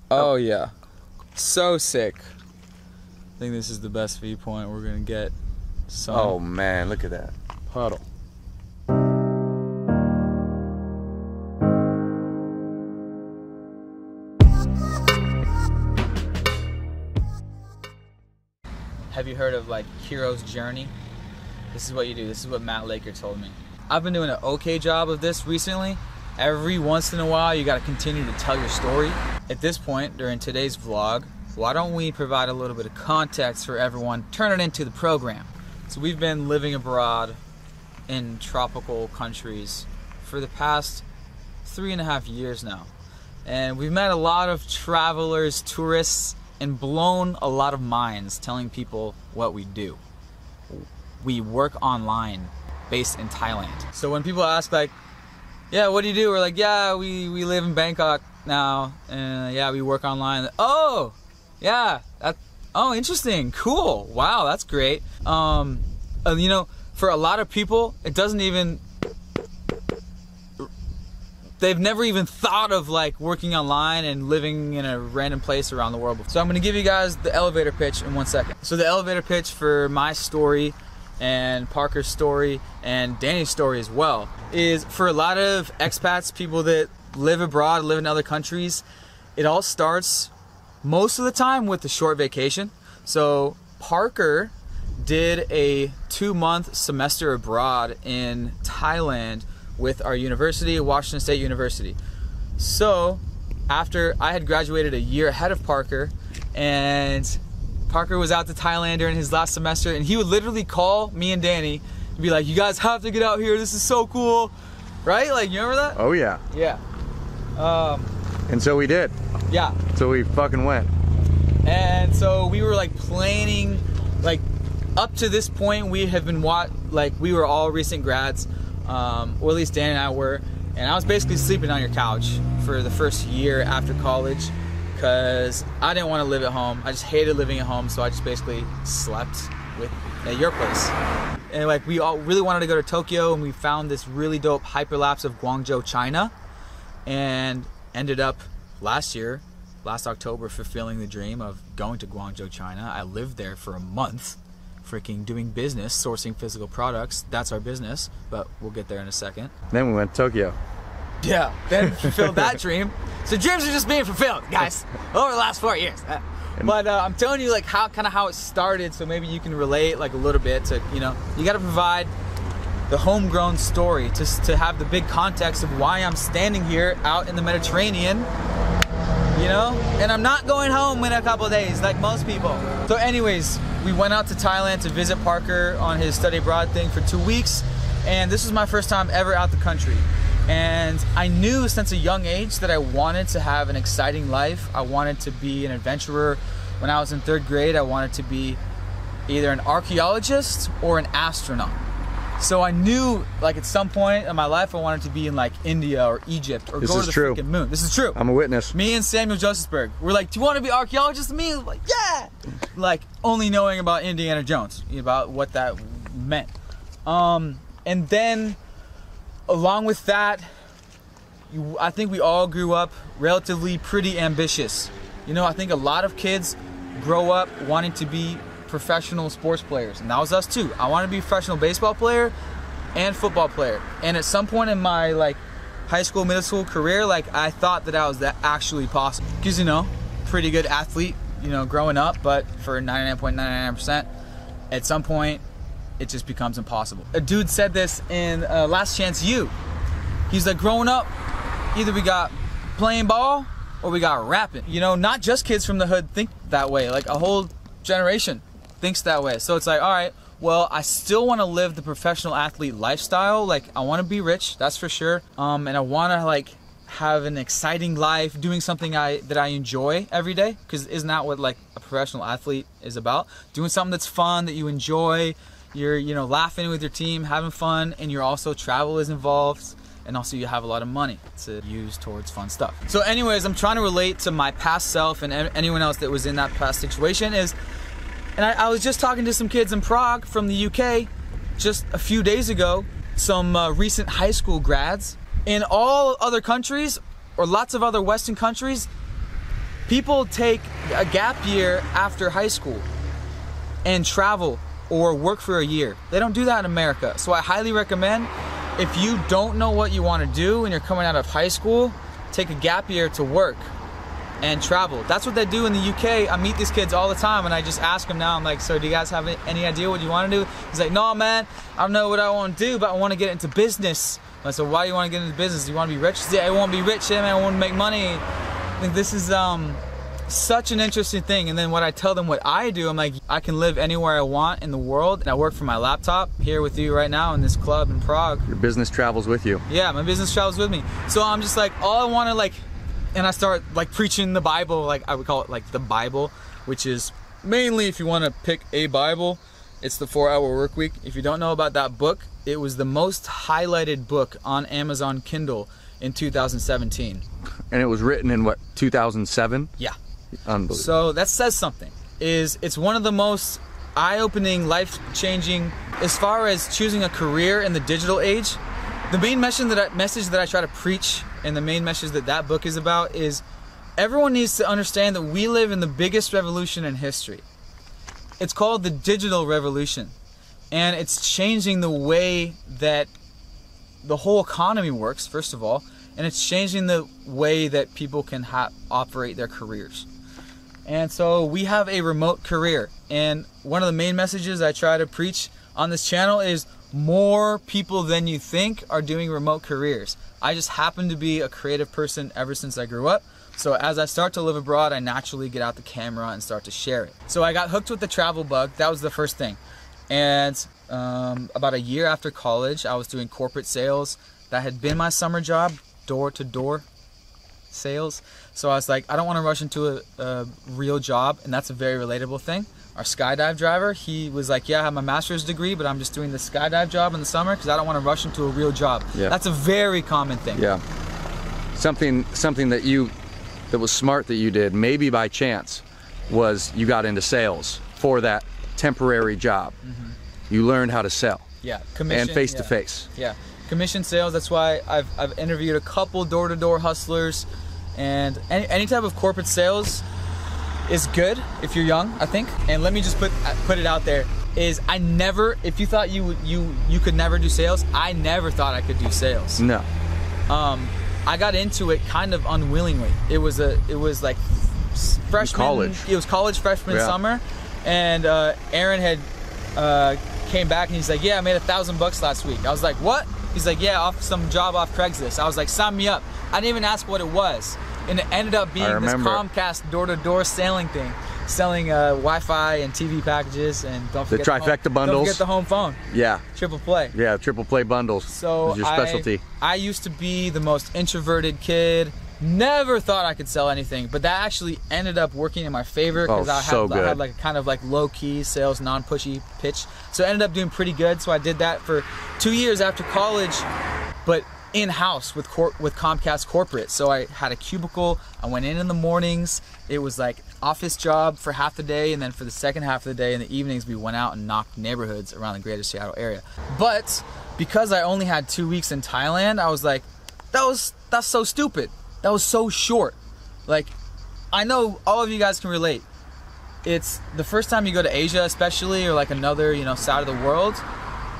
Oh yeah, so sick. I think this is the best viewpoint we're gonna get. Oh man, look at that puddle. Have you heard of like hero's journey? This is what you do. This is what Matt Laker told me. I've been doing an okay job of this recently. Every once in a while, you gotta continue to tell your story. At this point, during today's vlog, why don't we provide a little bit of context for everyone, turn it into the program. So we've been living abroad in tropical countries for the past 3.5 years now. And we've met a lot of travelers, tourists, and blown a lot of minds telling people what we do. We work online based in Thailand. So when people ask like, yeah, what do you do? We're like, yeah, we live in Bangkok now, and yeah, we work online. Oh, yeah, oh, interesting, cool, wow, that's great. You know, for a lot of people, it doesn't even, they've never even thought of like working online and living in a random place around the world. So I'm gonna give you guys the elevator pitch in 1 second. So the elevator pitch for my story and Parker's story and Danny's story as well is for a lot of expats, people that live abroad, live in other countries, it all starts most of the time with a short vacation. So Parker did a 2-month semester abroad in Thailand with our university, Washington State University. So after I had graduated a year ahead of Parker, and Parker was out to Thailand during his last semester, and he would literally call me and Danny and be like, you guys have to get out here, this is so cool, right? Like, you remember that? Oh yeah. Yeah. And so we did. Yeah. So we fucking went. And so we were like planning, like up to this point we have been we were all recent grads, or at least Dan and I were, and I was basically sleeping on your couch for the first year after college because I didn't want to live at home. I just hated living at home, so I just basically slept at your place. And like we all really wanted to go to Tokyo, and we found this really dope hyperlapse of Guangzhou, China, and ended up last October, fulfilling the dream of going to Guangzhou, China. I lived there for a month, freaking doing business, sourcing physical products. That's our business, but we'll get there in a second. Then we went to Tokyo. Yeah, then fulfilled that dream. So dreams are just being fulfilled, guys, over the last 4 years. But I'm telling you like how it started, so maybe you can relate like a little bit to, you know, you got to provide the homegrown story to have the big context of why I'm standing here out in the Mediterranean, you know, and I'm not going home in a couple of days like most people. So anyways, we went out to Thailand to visit Parker on his study abroad thing for 2 weeks, and this was my first time ever out the country. And I knew since a young age that I wanted to have an exciting life. I wanted to be an adventurer. When I was in 3rd grade, I wanted to be either an archaeologist or an astronaut. So I knew, like, at some point in my life, I wanted to be in, like, India or Egypt or go to the freaking moon. This is true. I'm a witness. Me and Samuel Josephsberg, we're like, do you want to be archaeologists? And me, I was like, yeah! Like, only knowing about Indiana Jones, about what that meant. And then, along with that, I think we all grew up relatively pretty ambitious. You know, I think a lot of kids grow up wanting to be professional sports players, and that was us too. I wanted to be a professional baseball player and football player, and at some point in my like high school, middle school career, like I thought that I was actually possible, because, you know, pretty good athlete, you know, growing up, but for 99.99%, at some point it just becomes impossible. A dude said this in Last Chance U. He's like, growing up, either we got playing ball or we got rapping. You know, not just kids from the hood think that way, like a whole generation thinks that way. So it's like, all right, well, I still want to live the professional athlete lifestyle. Like, I want to be rich, that's for sure. And I want to like have an exciting life, doing something that I enjoy every day, because isn't that what like a professional athlete is about? Doing something that's fun, that you enjoy. You're, you know, laughing with your team, having fun, and you're also, travel is involved, and also you have a lot of money to use towards fun stuff. So anyways, I'm trying to relate to my past self and anyone else that was in that past situation and I was just talking to some kids in Prague from the UK just a few days ago, some recent high school grads. In all other countries, or lots of other Western countries, People take a gap year after high school and travel or work for a year. They don't do that in America. So I highly recommend, if you don't know what you want to do and you're coming out of high school, take a gap year to work and travel. That's what they do in the UK. I meet these kids all the time and I just ask them now, I'm like, so do you guys have any idea what you want to do? He's like, no man, I don't know what I want to do, but I want to get into business. I said, why do you want to get into business? Do you want to be rich? He said, I want to be rich, man, I want to make money. I think this is such an interesting thing. And then when I tell them what I do, I'm like, I can live anywhere I want in the world, and I work from my laptop here with you right now in this club in Prague. Your business travels with you. Yeah, my business travels with me. So I'm just like, all I want to like, and I start like preaching the Bible, like I would call it like the Bible, which is mainly, if you want to pick a Bible, it's the 4-Hour Workweek. If you don't know about that book, it was the most highlighted book on Amazon Kindle in 2017. And it was written in what, 2007? Yeah. Unbelievable. So that says something. It's one of the most eye-opening, life-changing, as far as choosing a career in the digital age. The main message that I try to preach, and the main message that book is about, is everyone needs to understand that we live in the biggest revolution in history. It's called the digital revolution, and it's changing the way that the whole economy works, first of all, and it's changing the way that people can operate their careers. And so we have a remote career, and one of the main messages I try to preach on this channel is more people than you think are doing remote careers. I just happen to be a creative person ever since I grew up. So as I start to live abroad, I naturally get out the camera and start to share it. So I got hooked with the travel bug. That was the first thing. And about a year after college, I was doing corporate sales. That had been my summer job, door-to-door sales. So I was like, I don't want to rush into a real job, and that's a very relatable thing. Our skydive driver, he was like, yeah, I have my master's degree, but I'm just doing the skydive job in the summer because I don't want to rush into a real job. Yeah. That's a very common thing. Yeah. Something that was smart that you did, maybe by chance, was you got into sales for that temporary job. Mm-hmm. You learned how to sell. Yeah, commission. And face to face. Yeah, commission sales. That's why I've interviewed a couple door-to-door hustlers, and any type of corporate sales is good if you're young, I think. And let me just put it out there, is I never, if you thought you could never do sales, I never thought I could do sales. No. I got into it kind of unwillingly. It was like freshman college. It was college freshman summer, and Aaron had came back and he's like, yeah, I made $1,000 last week. I was like, what? He's like, yeah, off some job off Craigslist. I was like, sign me up. I didn't even ask what it was, and it ended up being this Comcast door-to-door selling thing, selling Wi-Fi and TV packages, and don't forget the trifecta bundles. Don't forget the home phone. Yeah. Triple play. Yeah, triple play bundles. So is your specialty. I used to be the most introverted kid. Never thought I could sell anything, but that actually ended up working in my favor because I had like a kind of like low-key sales, non-pushy pitch. So I ended up doing pretty good. So I did that for 2 years after college, but in-house with Comcast corporate. So I had a cubicle. I went in the mornings. It was like office job for half the day, and then for the second half of the day in the evenings, we went out and knocked neighborhoods around the greater Seattle area. But because I only had 2 weeks in Thailand, I was like, that's so stupid. That was so short. Like, I know all of you guys can relate. It's the first time you go to Asia, especially, or like another, side of the world,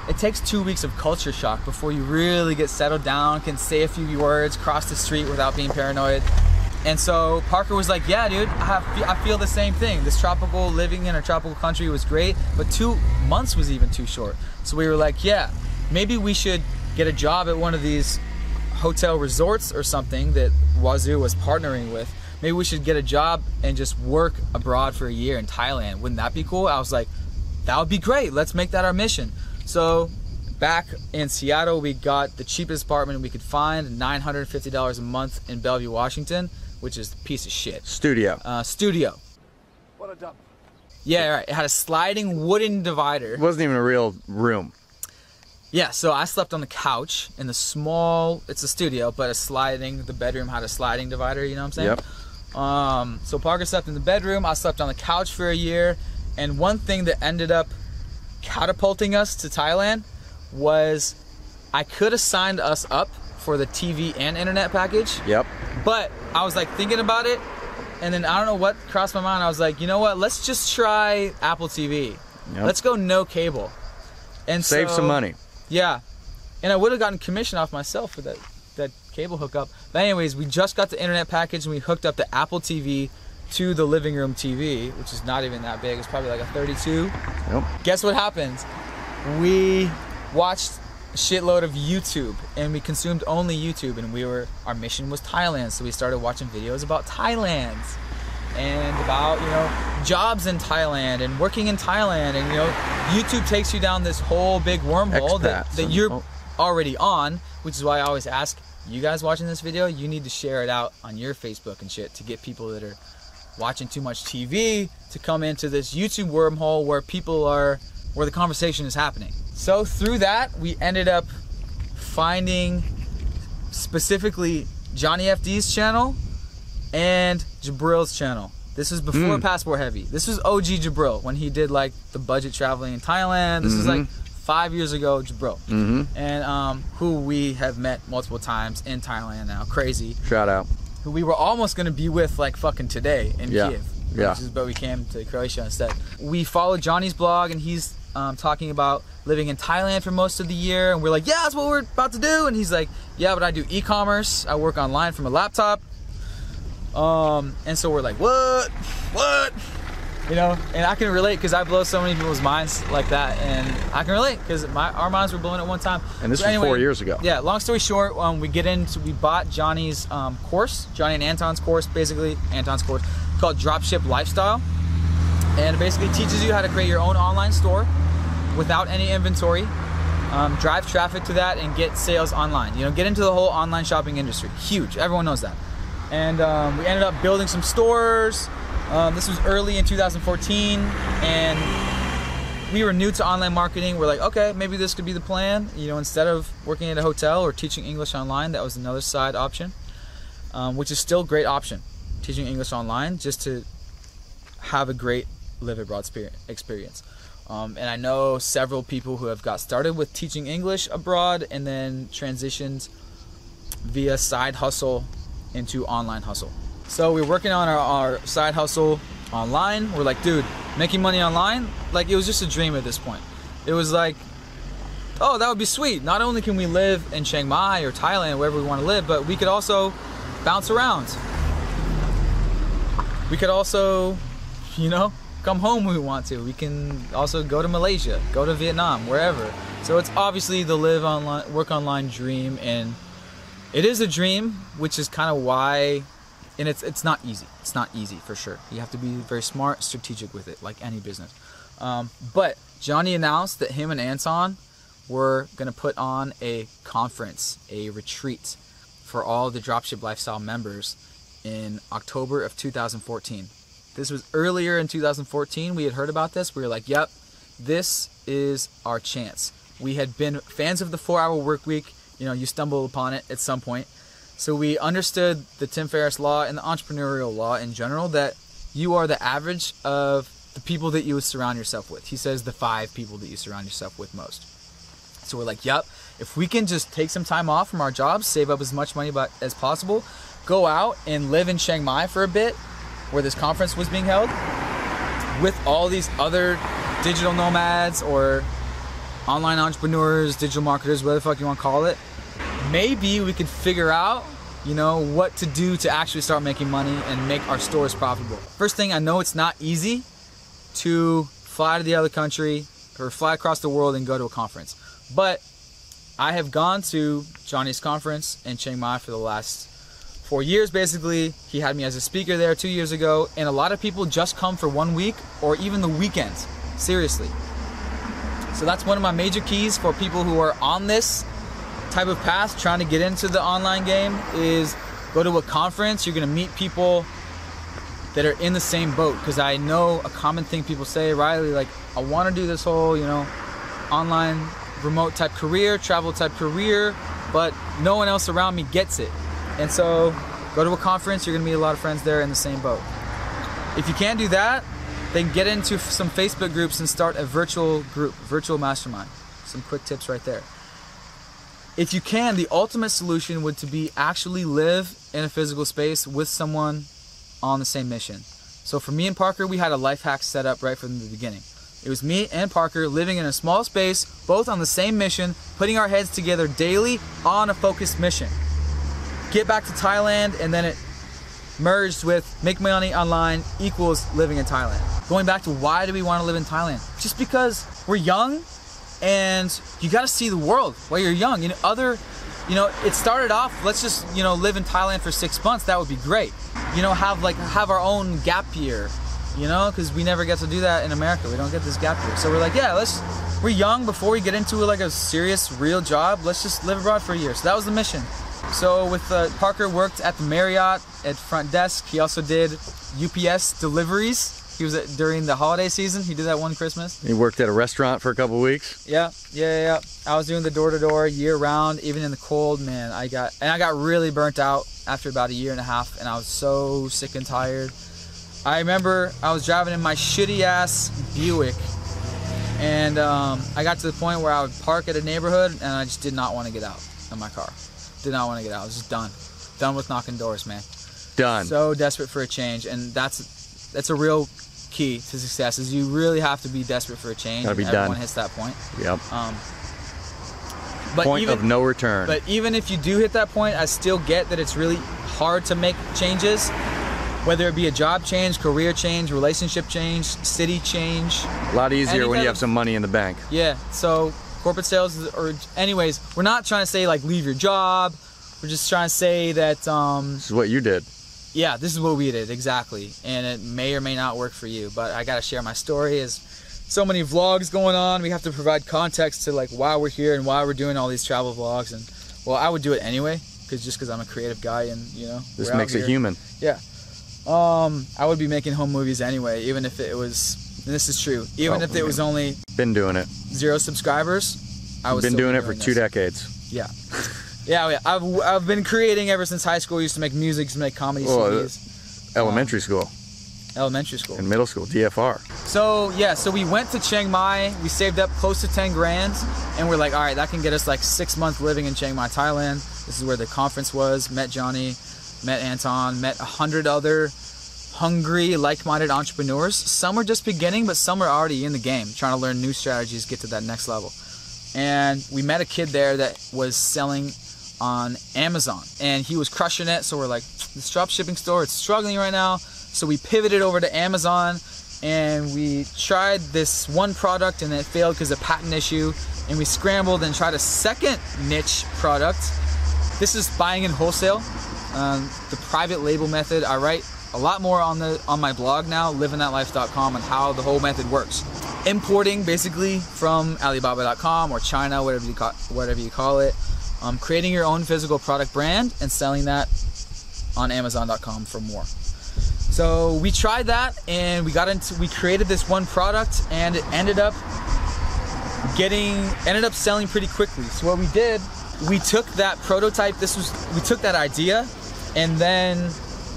it takes 2 weeks of culture shock before you really get settled down, can say a few words, cross the street without being paranoid. And so Parker was like, yeah, dude, I feel the same thing. This living in a tropical country was great, but 2 months was even too short. So we were like, yeah, maybe we should get a job at one of these hotel resorts or something that Wazoo was partnering with. Maybe we should get a job and just work abroad for a year in Thailand. Wouldn't that be cool? I was like, that would be great. Let's make that our mission. So back in Seattle, we got the cheapest apartment we could find, $950 a month in Bellevue, Washington, which is a piece of shit. Studio. Studio. What a dump. Yeah, right. It had a sliding wooden divider. It wasn't even a real room. Yeah, so I slept on the couch in the small, it's a studio, but the bedroom had a sliding divider, you know what I'm saying? Yep. So Parker slept in the bedroom, I slept on the couch for a year, and one thing that ended up catapulting us to Thailand was I could have signed us up for the TV and internet package. Yep. But I was like thinking about it, And then I don't know what crossed my mind. I was like, you know what? Let's just try Apple TV. Yep. Let's go no cable. And Save some money. Yeah. And I would have gotten commission off myself for that cable hookup. But anyways, we just got the internet package and we hooked up the Apple TV to the living room TV, which is not even that big. It's probably like a 32. Yep. Guess what happens? We watched a shitload of YouTube and we consumed only YouTube, and our mission was Thailand, so we started watching videos about Thailand and about, you know, jobs in Thailand and working in Thailand, and you know, YouTube takes you down this whole big wormhole that you're already on, which is why I always ask you guys watching this video, you need to share it out on your Facebook and shit to get people that are watching too much TV to come into this YouTube wormhole where where the conversation is happening. So through that, we ended up finding specifically Johnny FD's channel and Jabril's channel. This was before Passport Heavy. This was OG Jabril when he did like the budget traveling in Thailand. This is like 5 years ago, Jabril. And who we have met multiple times in Thailand now. Crazy. Shout out. Who we were almost gonna be with like fucking today in Kiev. Yeah. But we came to Croatia instead. We followed Johnny's blog, and he's talking about living in Thailand for most of the year, and we're like, yeah, that's what we're about to do. And he's like, yeah, but I do e-commerce. I work online from a laptop. And so we're like, what? You know, and I can relate because I blow so many people's minds like that, and I can relate because our minds were blown at one time. And this was 4 years ago. Yeah, long story short, we bought Johnny's course, Johnny and Anton's course, basically, Anton's course, called Dropship Lifestyle. And it basically teaches you how to create your own online store without any inventory, drive traffic to that, and get sales online. You know, get into the whole online shopping industry. Huge, everyone knows that. And we ended up building some stores. This was early in 2014, and we were new to online marketing. We're like, okay, maybe this could be the plan. You know, instead of working at a hotel or teaching English online, that was another side option, which is still a great option, teaching English online, just to have a great live abroad experience. And I know several people who have got started with teaching English abroad and then transitioned via side hustle into online hustle. So we're working on our side hustle online. We're like, dude, making money online, like, it was just a dream at this point. It was like, oh, that would be sweet. Not only can we live in Chiang Mai or Thailand, wherever we want to live, but we could also bounce around. We could also, you know, come home when we want to. We can also go to Malaysia, go to Vietnam, wherever. So it's obviously the live online, work online dream, and it is a dream, which is kind of why. And it's not easy. It's not easy for sure. You have to be very smart, strategic with it, like any business. But Johnny announced that him and Anton were gonna put on a conference, a retreat for all the Dropship Lifestyle members in October of 2014. This was earlier in 2014. We had heard about this. We were like, yep, this is our chance. We had been fans of the 4-hour work week. You know, you stumble upon it at some point. So we understood the Tim Ferriss law and the entrepreneurial law in general, that you are the average of the people that you would surround yourself with. He says the 5 people that you surround yourself with most. So we're like, yep, if we can just take some time off from our jobs, save up as much money as possible, go out and live in Chiang Mai for a bit, where this conference was being held, with all these other digital nomads or online entrepreneurs, digital marketers, whatever the fuck you want to call it, maybe we could figure out, you know, what to do to actually start making money and make our stores profitable. First thing, I know it's not easy to fly to the other country or fly across the world and go to a conference. But I have gone to Johnny's conference in Chiang Mai for the last 4 years, basically. He had me as a speaker there 2 years ago, and a lot of people just come for 1 week or even the weekends, seriously. So that's one of my major keys for people who are on this type of path, trying to get into the online game, is go to a conference. You're gonna meet people that are in the same boat, because I know a common thing people say, Riley, like, I want to do this whole, you know, online remote type career, travel type career, but no one else around me gets it. And so go to a conference, you're gonna meet a lot of friends there in the same boat. If you can't do that, then get into some Facebook groups and start a virtual group, virtual mastermind. Some quick tips right there. If you can, the ultimate solution would to be actually live in a physical space with someone on the same mission. So for me and Parker, we had a life hack set up right from the beginning. It was me and Parker living in a small space, both on the same mission, putting our heads together daily on a focused mission. Get back to Thailand, and then it merged with make money online equals living in Thailand. Going back to why do we want to live in Thailand? Just because we're young and you got to see the world while you're young. It started off, let's just, live in Thailand for 6 months. That would be great. Have our own gap year, because we never get to do that in America. We don't get this gap year. So we're like, yeah, we're young before we get into like a serious, real job. Let's just live abroad for a year. So that was the mission. So with Parker worked at the Marriott at front desk. He also did UPS deliveries. He was during the holiday season. He did that one Christmas. He worked at a restaurant for a couple weeks. Yeah. I was doing the door-to-door year round, even in the cold. Man, I got really burnt out after about a year and a half, and I was so sick and tired. I remember I was driving in my shitty ass Buick, and I got to the point where I would park at a neighborhood, and I just did not want to get out of my car. Did not want to get out. I was just done with knocking doors, man. Done. So desperate for a change, and that's a real key to success. Is you really have to be desperate for a change. Gotta be Everyone done. hits that point. Yep. But point of no return. But even if you do hit that point, I still get that it's really hard to make changes, whether it be a job change, career change, relationship change, city change. A lot easier when you have some money in the bank. Yeah. So corporate sales, anyways, we're not trying to say like leave your job. We're just trying to say that this is what you did. Yeah, this is what we did, exactly. And it may or may not work for you, but I gotta share my story. As so many vlogs going on, we have to provide context to like why we're here and why we're doing all these travel vlogs. And well, I would do it anyway, because I'm a creative guy, and this makes it human. Yeah. I would be making home movies anyway, even if it was, and this is true, even if it was only been doing it 0 subscribers. I was been doing it for 2 decades. Yeah. Yeah, I've been creating ever since high school. I used to make music, to make comedy CDs. Elementary school. Elementary school. And middle school, DFR. So we went to Chiang Mai. We saved up close to 10 grand, and we're like, all right, that can get us like 6 months living in Chiang Mai, Thailand. This is where the conference was. Met Johnny, met Anton, met 100 other hungry, like-minded entrepreneurs. Some were just beginning, but some are already in the game, trying to learn new strategies, get to that next level. And we met a kid there that was selling on Amazon, and he was crushing it. So we're like, this drop shipping store, it's struggling right now. So we pivoted over to Amazon, and we tried this one product, and it failed because of patent issue. And we scrambled and tried a second niche product. This is buying in wholesale, the private label method. I write a lot more on my blog now, livingthatlife.com, on how the whole method works. Importing basically from Alibaba.com or China, whatever you call it. Creating your own physical product brand and selling that on Amazon.com for more. So we tried that, and we created this one product, and it ended up selling pretty quickly. So what we did, we took that prototype, we took that idea, and then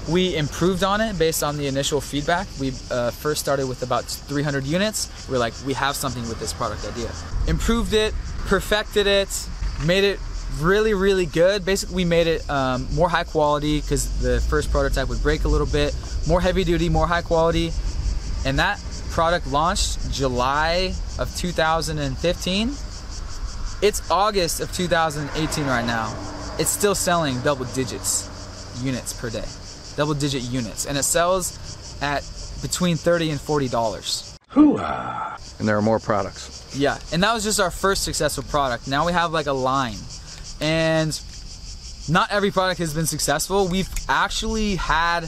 we improved on it based on the initial feedback. We first started with about 300 units. We're like, we have something with this product idea. Improved it, perfected it, made it really, really good. Basically, we made it more high quality, because the first prototype would break a little bit. More heavy duty, more high quality. And that product launched July of 2015. It's August of 2018 right now. It's still selling double digits units per day. Double digit units. And it sells at between $30 and $40. Hoo-ah. And there are more products. Yeah, and that was just our first successful product. Now we have like a line. And not every product has been successful. We've actually had,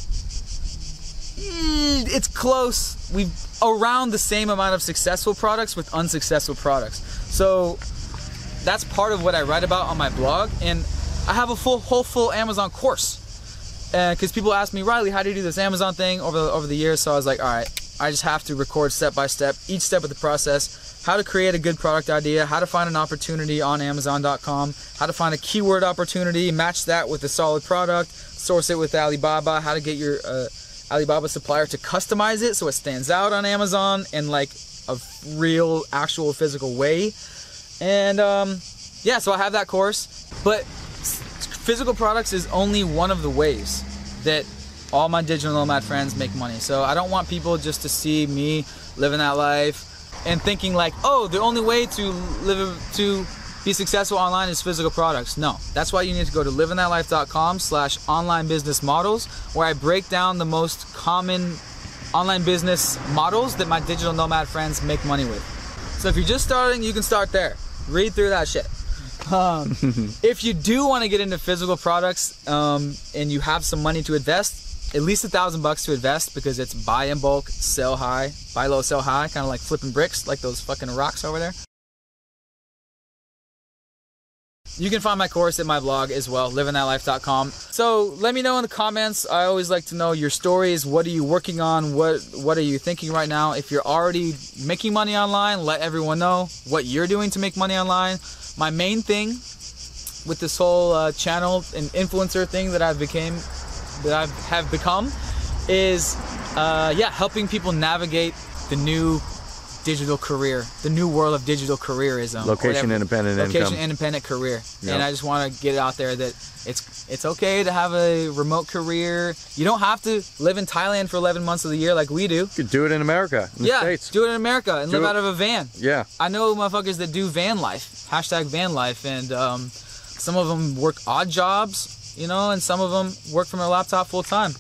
it's close. We've around the same amount of successful products with unsuccessful products. So that's part of what I write about on my blog. And I have a whole full Amazon course. Because people ask me, Riley, how do you do this Amazon thing over the years? So I was like, all right, I just have to record step by step, each step of the process, how to create a good product idea, how to find an opportunity on Amazon.com, how to find a keyword opportunity, match that with a solid product, source it with Alibaba, how to get your Alibaba supplier to customize it so it stands out on Amazon in like a real, actual physical way. And yeah, so I have that course, but physical products is only one of the ways that all my digital nomad friends make money. So I don't want people just to see me living that life and thinking like, oh, the only way to be successful online is physical products. No, that's why you need to go to livingthatlife.com/online business models, where I break down the most common online business models that my digital nomad friends make money with. So if you're just starting, you can start there. Read through that shit. If you do want to get into physical products and you have some money to invest, at least $1,000 to invest, because it's buy in bulk, sell high, buy low, sell high, kind of like flipping bricks, like those fucking rocks over there. You can find my course at my blog as well, livingthatlife.com. So let me know in the comments. I always like to know your stories. What are you working on? What are you thinking right now? If you're already making money online, let everyone know what you're doing to make money online. My main thing with this whole channel and influencer thing that I have become is helping people navigate the new digital career, the new world of digital careerism. Location independent income. Location independent career. Yep. And I just want to get it out there that it's okay to have a remote career. You don't have to live in Thailand for 11 months of the year like we do. You could do it in America, in the States. Do it in America and live out of a van. Yeah. I know motherfuckers that do van life, #van life, and some of them work odd jobs, you know, and some of them work from their laptop full time.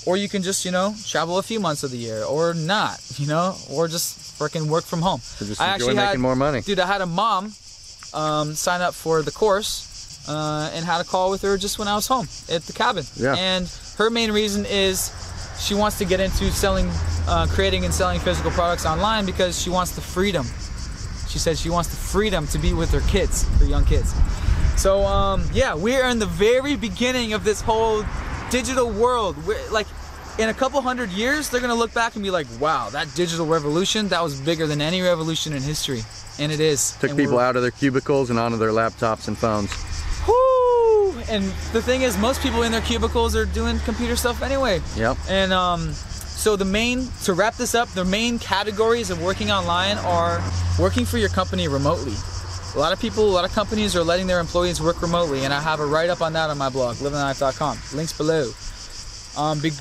Or you can just, you know, travel a few months of the year, or not, you know, or just freaking work from home. So just enjoy making more money. Dude, I had a mom sign up for the course and had a call with her just when I was home at the cabin. Yeah. And her main reason is she wants to get into creating and selling physical products online because she wants the freedom. She said she wants the freedom to be with her kids, her young kids. So yeah, we're in the very beginning of this whole digital world. Like, in a couple hundred years, they're gonna look back and be like, wow, that digital revolution, that was bigger than any revolution in history. And it is. Took people out of their cubicles and onto their laptops and phones. Whoo! And the thing is, most people in their cubicles are doing computer stuff anyway. Yep. And so to wrap this up, the main categories of working online are working for your company remotely. A lot of companies are letting their employees work remotely, and I have a write-up on that on my blog, livingthatlife.com. Links below.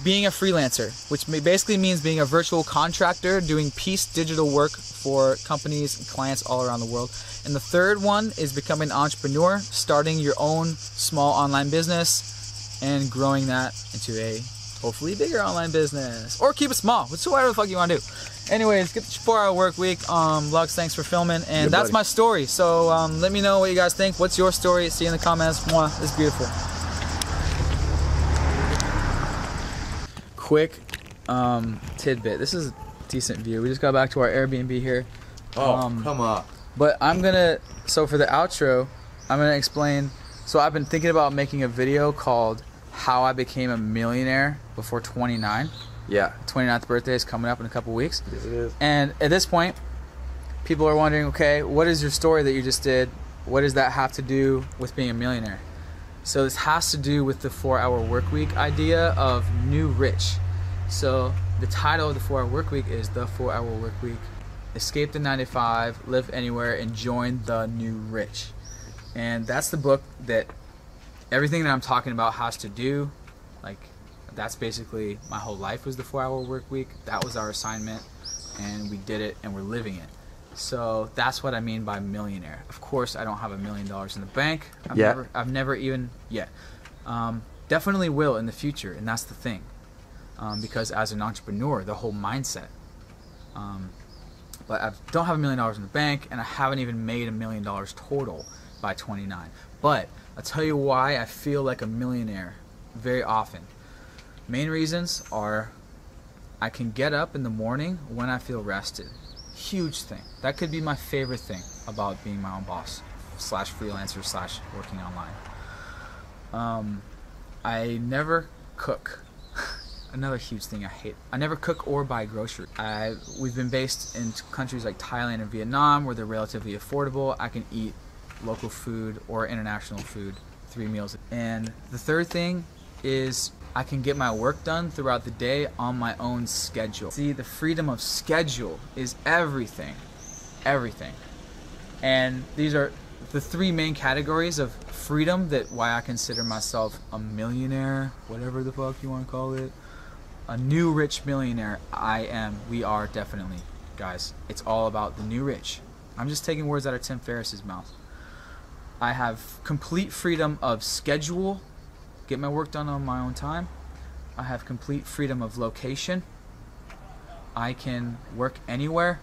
Being a freelancer, which basically means being a virtual contractor doing piece digital work for companies and clients all around the world. And the third one is becoming an entrepreneur, starting your own small online business and growing that into a hopefully bigger online business, or keep it small, whatever the fuck you want to do. Anyways, get the 4-hour work week. Vlogs, thanks for filming, and that's my story. So let me know what you guys think. What's your story? See you in the comments. Mwah. It's beautiful. Quick tidbit. This is a decent view. We just got back to our Airbnb here. Oh, come on. But so for the outro, I'm gonna explain. So I've been thinking about making a video called How I Became a Millionaire Before 29. Yeah. 29th birthday is coming up in a couple weeks. Yes, it is. And at this point, people are wondering, okay, what is your story that you just did? What does that have to do with being a millionaire? So this has to do with the 4-hour work week idea of new rich. So the title of the 4-hour work week is The 4-Hour Work Week. Escape the 9 to 5, live anywhere, and join the new rich. And that's the book that everything that I'm talking about has to do. Like, that's basically my whole life was the 4-hour work week. That was our assignment, and we did it, and we're living it. So that's what I mean by millionaire. Of course, I don't have $1 million in the bank. I've never even yet. Definitely will in the future, and that's the thing. Because as an entrepreneur, the whole mindset. But I don't have $1 million in the bank, and I haven't even made $1 million total by 29. But I'll tell you why I feel like a millionaire very often. Main reasons are I can get up in the morning when I feel rested. Huge thing. That could be my favorite thing about being my own boss / freelancer / working online. I never cook. Another huge thing I hate. I never cook or buy groceries. We've been based in countries like Thailand and Vietnam where they're relatively affordable. I can eat local food or international food 3 meals. And the third thing is I can get my work done throughout the day on my own schedule. See, the freedom of schedule is everything. Everything. And these are the 3 main categories of freedom that why I consider myself a millionaire, whatever the fuck you want to call it. A new rich millionaire. We are definitely, guys. It's all about the new rich. I'm just taking words out of Tim Ferriss's mouth. I have complete freedom of schedule, get my work done on my own time. I have complete freedom of location. I can work anywhere,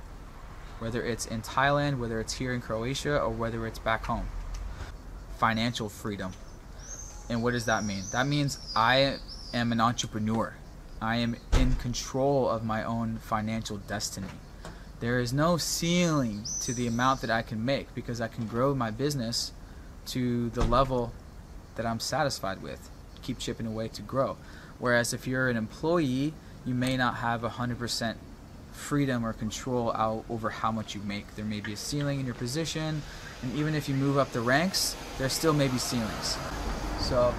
whether it's in Thailand, whether it's here in Croatia, or whether it's back home. Financial freedom. And what does that mean? That means I am an entrepreneur. I am in control of my own financial destiny. There is no ceiling to the amount that I can make because I can grow my business to the level that I'm satisfied with. Keep chipping away to grow. Whereas if you're an employee, you may not have 100% freedom or control over how much you make. There may be a ceiling in your position, and even if you move up the ranks, there still may be ceilings. So,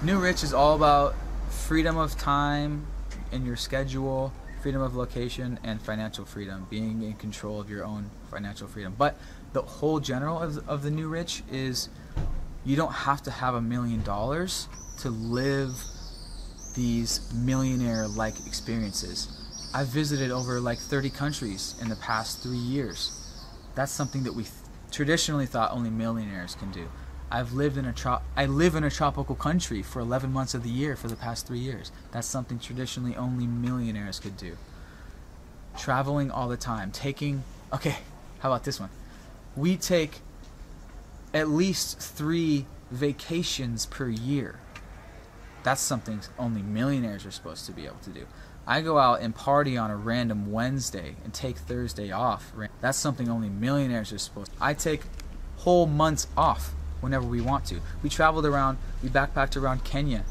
New Rich is all about freedom of time in your schedule, freedom of location, and financial freedom, being in control of your own financial freedom. But the whole general of the New Rich is you don't have to have $1 million to live these millionaire-like experiences. I've visited over like 30 countries in the past 3 years. That's something that we traditionally thought only millionaires can do. I live in a tropical country for 11 months of the year for the past 3 years. That's something traditionally only millionaires could do. Traveling all the time, okay, how about this one? We take at least 3 vacations per year. That's something only millionaires are supposed to be able to do. I go out and party on a random Wednesday and take Thursday off. That's something only millionaires are supposed to. I take whole months off whenever we want to. We backpacked around Kenya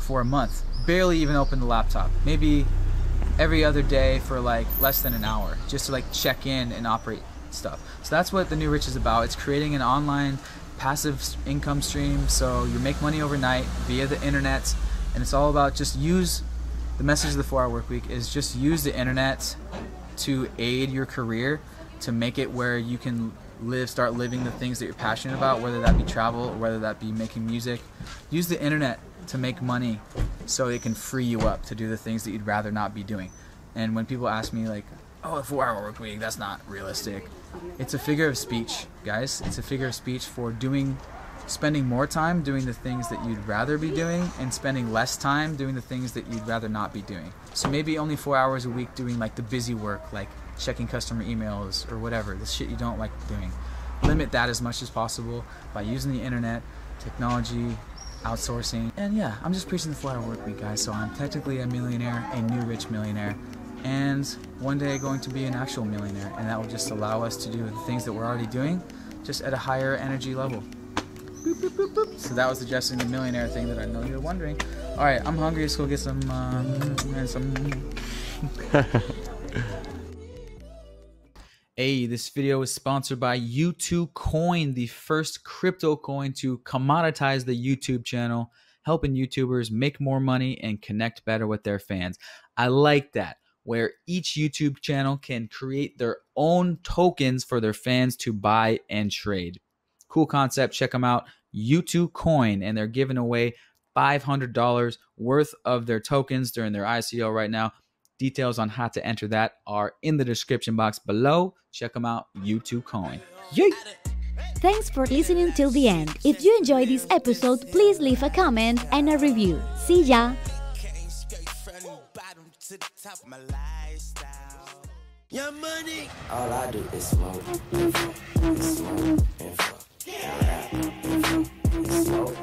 for a month. Barely even opened the laptop. Maybe every other day for like less than an hour, just to like check in and operate stuff. So that's what the New Rich is about. It's creating an online passive income stream, so you make money overnight via the internet, and it's all about just use the message of the 4-Hour Work Week is just use the internet to aid your career, to make it where you can start living the things that you're passionate about, whether that be travel or whether that be making music. Use the internet to make money so it can free you up to do the things that you'd rather not be doing. And when people ask me like, oh, a 4-hour work week, that's not realistic. It's a figure of speech, guys. It's a figure of speech for spending more time doing the things that you'd rather be doing and spending less time doing the things that you'd rather not be doing. So maybe only 4 hours a week doing like the busy work, like checking customer emails or whatever, the shit you don't like doing. Limit that as much as possible by using the internet, technology, outsourcing. And yeah, I'm just preaching the 4-hour work week, guys. So I'm technically a millionaire, a new rich millionaire, and one day going to be an actual millionaire, and that will just allow us to do the things that we're already doing, just at a higher energy level. Boop, boop, boop, boop. So that was addressing the millionaire thing that I know you're wondering. All right, I'm hungry. Let's go get some. Hey, this video is sponsored by U2 Coin, the first crypto coin to commoditize the YouTube channel, helping YouTubers make more money and connect better with their fans. I like that, where each YouTube channel can create their own tokens for their fans to buy and trade. Cool concept. Check them out. U2 Coin, and they're giving away $500 worth of their tokens during their ICO right now. Details on how to enter that are in the description box below. Check them out, U2 Coin. Yay! Thanks for listening till the end. If you enjoyed this episode, please leave a comment and a review. See ya! Your money. All I do is smoke and fuck, and smoke and fuck, and rap and fuck, and smoke.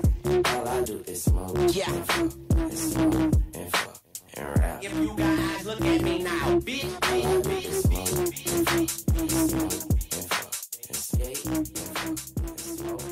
All I do is smoke and fuck, and smoke and fuck, and rap. If you guys look at me now, bitch, bitch, bitch, bitch, bitch, bitch, bitch, smoke and fuck, and skate and fuck, and smoke.